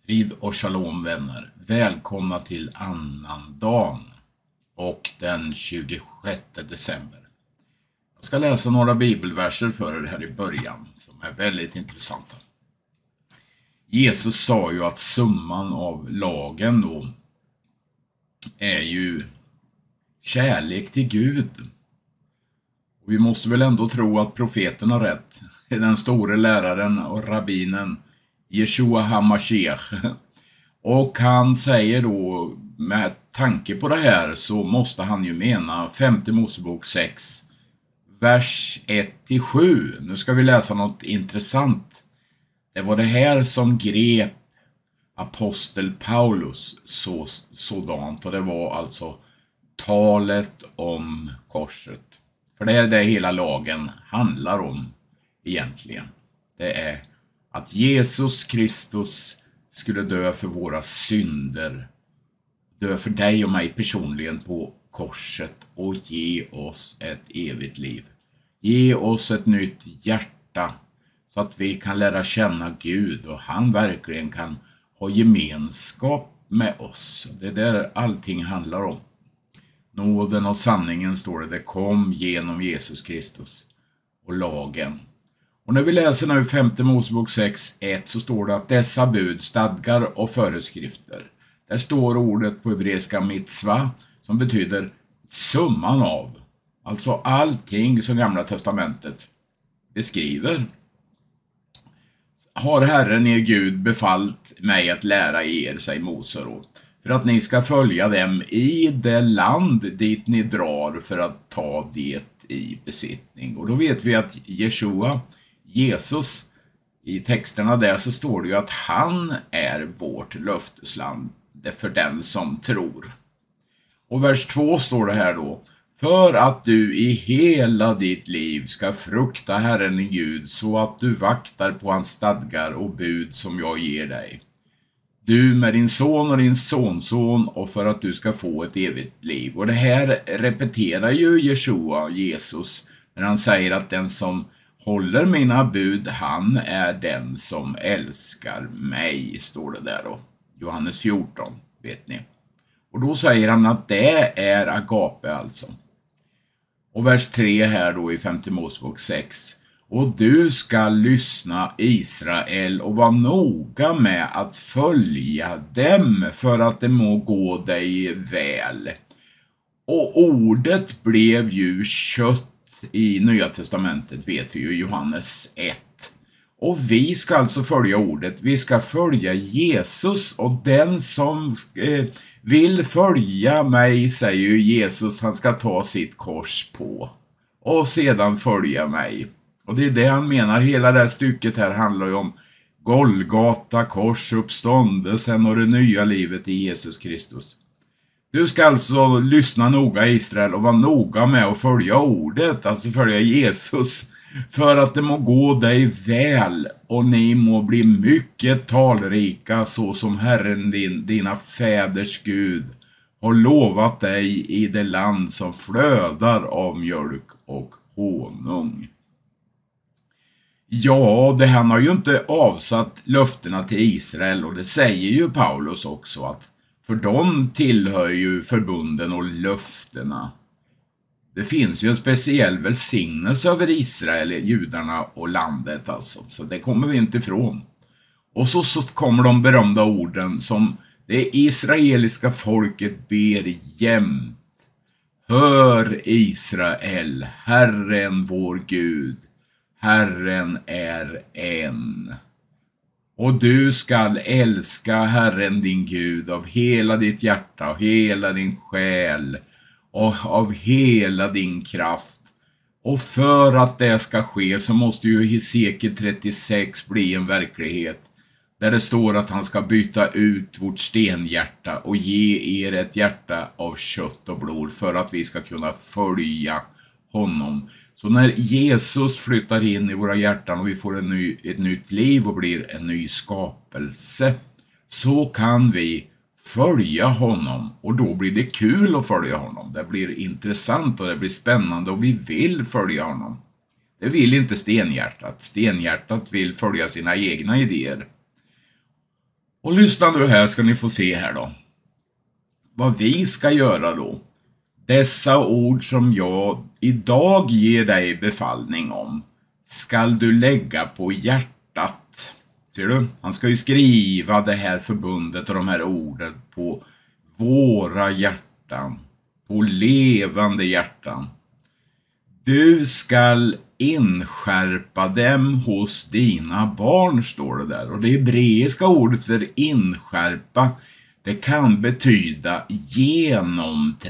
Frid och shalom vänner. Välkomna till annandagen och den 26 december. Jag ska läsa några bibelverser för er här i början som är väldigt intressanta. Jesus sa ju att summan av lagen då är ju kärlek till Gud. Och vi måste väl ändå tro att profeten har rätt. Den store läraren och rabbinen Jeshua HaMashiach. Och han säger då, med tanke på det här så måste han ju mena 5:e Mosebok 6, vers 1-7. Nu ska vi läsa något intressant. Det var det här som grep apostel Paulus sådant, och det var alltså talet om korset. För det är det hela lagen handlar om egentligen. Det är att Jesus Kristus skulle dö för våra synder, dö för dig och mig personligen på korset och ge oss ett evigt liv. Ge oss ett nytt hjärta så att vi kan lära känna Gud och han verkligen kan ha gemenskap med oss. Det är där allting handlar om. Nåden och sanningen står det kom genom Jesus Kristus och lagen. Och när vi läser nu 5:e Mosebok 6:1 så står det att dessa bud, stadgar och föreskrifter. Där står ordet på hebreiska mitzva som betyder summan av. Alltså allting som Gamla testamentet beskriver. Har Herren er Gud befallt mig att lära er, säger Mose då, för att ni ska följa dem i det land dit ni drar för att ta det i besittning. Och då vet vi att Jesus, i texterna där så står det ju att han är vårt löftesland för den som tror. Och vers 2 står det här då: för att du i hela ditt liv ska frukta Herren din Gud så att du vaktar på hans stadgar och bud som jag ger dig. Du med din son och din sonson, och för att du ska få ett evigt liv. Och det här repeterar ju Jesus när han säger att den som håller mina bud, han är den som älskar mig, står det där då. Johannes 14, vet ni. Och då säger han att det är agape alltså. Och vers 3 här då i 5:e Mosebok 6. Och du ska lyssna Israel och vara noga med att följa dem för att det må gå dig väl. Och ordet blev ju kött i Nya testamentet, vet vi ju, Johannes 1. Och vi ska alltså följa ordet, vi ska följa Jesus, och den som vill följa mig, säger ju Jesus, han ska ta sitt kors på och sedan följa mig. Och det är det han menar, hela det här stycket här handlar ju om Golgata, kors, uppståndelsen och det nya livet i Jesus Kristus. Du ska alltså lyssna noga Israel och vara noga med att följa ordet, alltså följa Jesus, för att det må gå dig väl och ni må bli mycket talrika så som Herren dina fäders Gud har lovat dig i det land som flödar av mjölk och honung. Ja, det han har ju inte avsatt löftena till Israel, och det säger ju Paulus också, att för dem tillhör ju förbunden och löftena. Det finns ju en speciell välsignelse över Israel, judarna och landet alltså, så det kommer vi inte ifrån. Och så kommer de berömda orden som det israeliska folket ber jämt. Hör Israel, Herren vår Gud, Herren är en. Och du skall älska Herren din Gud av hela ditt hjärta och hela din själ och av hela din kraft. Och för att det ska ske så måste ju Hesekiel 36 bli en verklighet. Där det står att han ska byta ut vårt stenhjärta och ge er ett hjärta av kött och blod för att vi ska kunna följa honom. Så när Jesus flyttar in i våra hjärtan och vi får ett nytt liv och blir en ny skapelse, så kan vi följa honom, och då blir det kul att följa honom. Det blir intressant och det blir spännande och vi vill följa honom. Det vill inte stenhjärtat. Stenhjärtat vill följa sina egna idéer. Och lyssna nu här ska ni få se här då. Vad vi ska göra då. Dessa ord som jag idag ger dig befallning om skall du lägga på hjärtat. Ser du? Han ska ju skriva det här förbundet och de här orden på våra hjärtan. På levande hjärtan. Du skall inskärpa dem hos dina barn, står det där. Och det hebreiska ordet för inskärpa, det kan betyda genomtränga.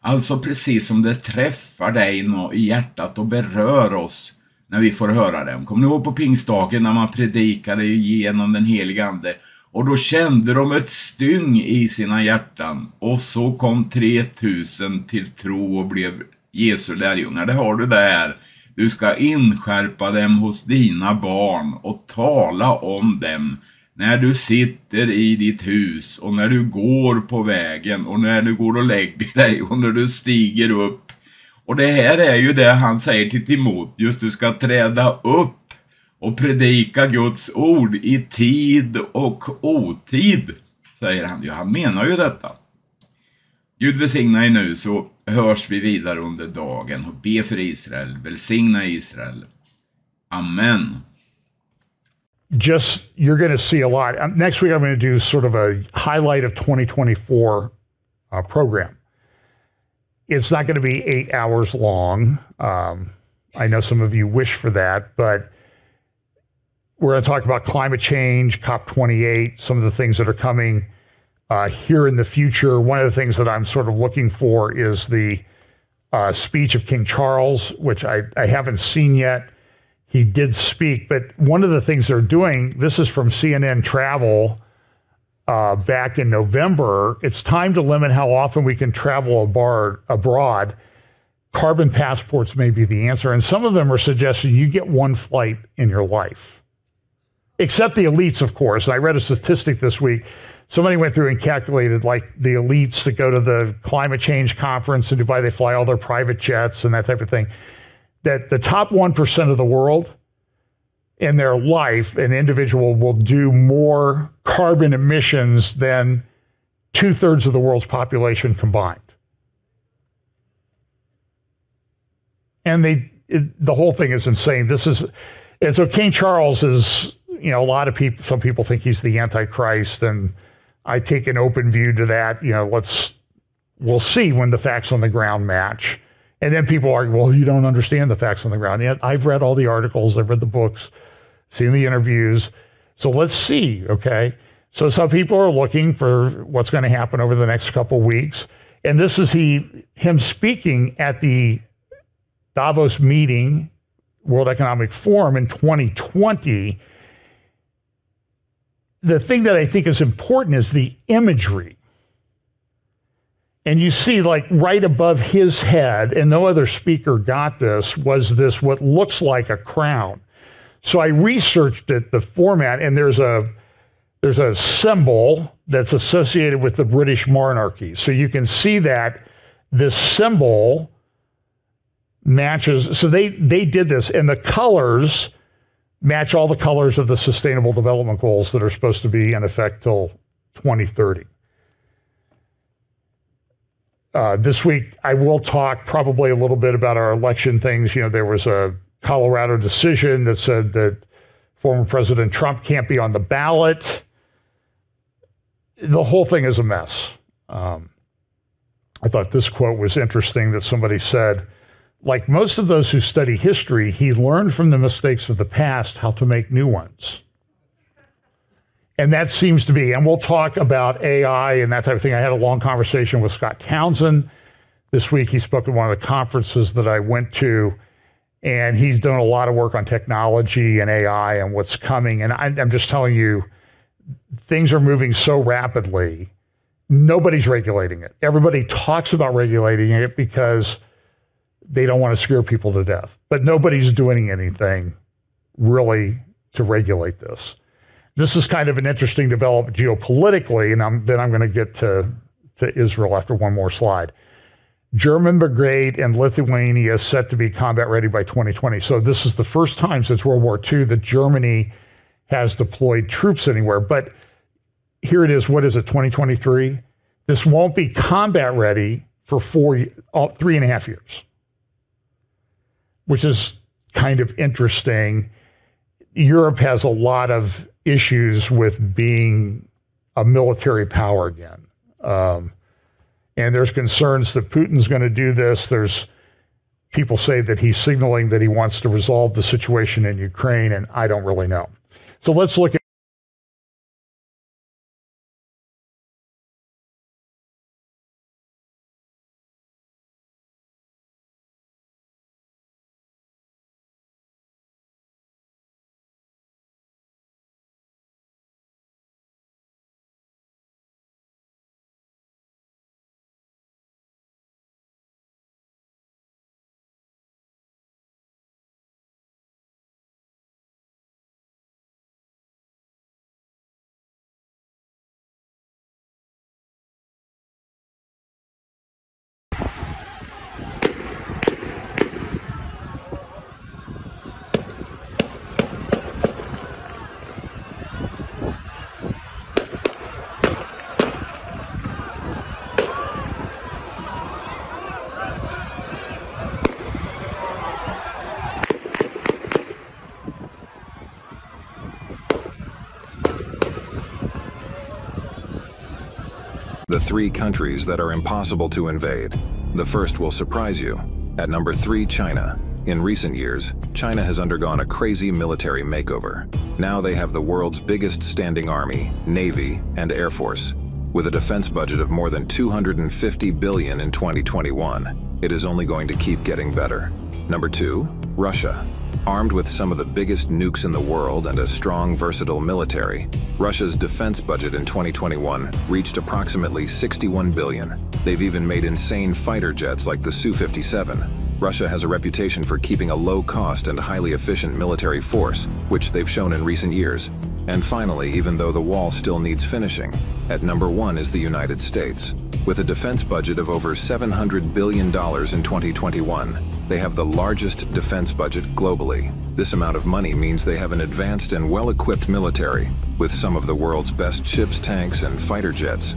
Alltså precis som det träffar dig i hjärtat och berör oss när vi får höra dem. Kommer ni ihåg på pingstdagen när man predikade genom den heliga ande? Och då kände de ett styng i sina hjärtan. Och så kom 3000 till tro och blev Jesu lärjungar. Det har du där. Du ska inskärpa dem hos dina barn och tala om dem när du sitter i ditt hus och när du går på vägen och när du går och lägger dig och när du stiger upp. Och det här är ju det han säger till Timoteus. Du ska träda upp och predika Guds ord i tid och otid, säger han. Ja, han menar ju detta. Gud välsigna er nu, så hörs vi vidare under dagen och be för Israel. Välsigna Israel. Amen. You're going to see a lot. Next week, I'm going to do sort of a highlight of 2024 program. It's not going to be 8 hours long. I know some of you wish for that, but we're going to talk about climate change, COP28, some of the things that are coming here in the future. One of the things that I'm sort of looking for is the speech of King Charles, which I haven't seen yet. He did speak, but one of the things they're doing, this is from CNN Travel back in November, it's time to limit how often we can travel abroad. Carbon passports may be the answer, and some of them are suggesting you get one flight in your life. Except the elites, of course. I read a statistic this week. Somebody went through and calculated, like, the elites that go to the climate change conference in Dubai, they fly all their private jets and that type of thing, that the top 1% of the world in their life, an individual will do more carbon emissions than 2/3 of the world's population combined. And the whole thing is insane. And so King Charles is, a lot of people, some people think he's the Antichrist, and I take an open view to that. We'll see when the facts on the ground match. And then people argue, well, you don't understand the facts on the ground. Yet I've read all the articles, I've read the books, seen the interviews. So let's see, okay? So some people are looking for what's going to happen over the next couple weeks. And this is him speaking at the Davos meeting, World Economic Forum in 2020. The thing that I think is important is the imagery. And you see, like, right above his head, and no other speaker got this, was this what looks like a crown. So I researched it, the format, and there's a symbol that's associated with the British monarchy. So you can see that this symbol matches. So they did this, and the colors match all the colors of the Sustainable Development Goals that are supposed to be in effect till 2030. This week, I will talk probably a little bit about our election things. There was a Colorado decision that said that former President Trump can't be on the ballot. The whole thing is a mess. I thought this quote was interesting that somebody said, like most of those who study history, he learned from the mistakes of the past how to make new ones. And that seems to be, and we'll talk about AI and that type of thing. I had a long conversation with Scott Townsend this week. He spoke at one of the conferences that I went to, and he's done a lot of work on technology and AI and what's coming. And I'm just telling you, things are moving so rapidly. Nobody's regulating it. Everybody talks about regulating it because they don't want to scare people to death. But nobody's doing anything really to regulate this. This is kind of an interesting development geopolitically, and then I'm going to get to Israel after one more slide. German brigade in Lithuania set to be combat ready by 2020. So this is the first time since World War II that Germany has deployed troops anywhere. But here it is, what is it, 2023? This won't be combat ready for 3.5 years, which is kind of interesting. Europe has a lot of issues with being a military power again. And there's concerns that Putin's going to do this. There's people say that he's signaling that he wants to resolve the situation in Ukraine, and I don't really know. So let's look at the 3 countries that are impossible to invade. The first will surprise you. At number 3, China. In recent years, China has undergone a crazy military makeover. Now they have the world's biggest standing army, navy, and air force. With a defense budget of more than $250 billion in 2021, it is only going to keep getting better. Number 2, Russia. Armed with some of the biggest nukes in the world and a strong, versatile military, Russia's defense budget in 2021 reached approximately $61 billion. They've even made insane fighter jets like the Su-57. Russia has a reputation for keeping a low-cost and highly efficient military force, which they've shown in recent years. And finally, even though the wall still needs finishing, at number 1 is the United States. With a defense budget of over $700 billion in 2021, they have the largest defense budget globally. This amount of money means they have an advanced and well-equipped military, with some of the world's best ships, tanks, and fighter jets.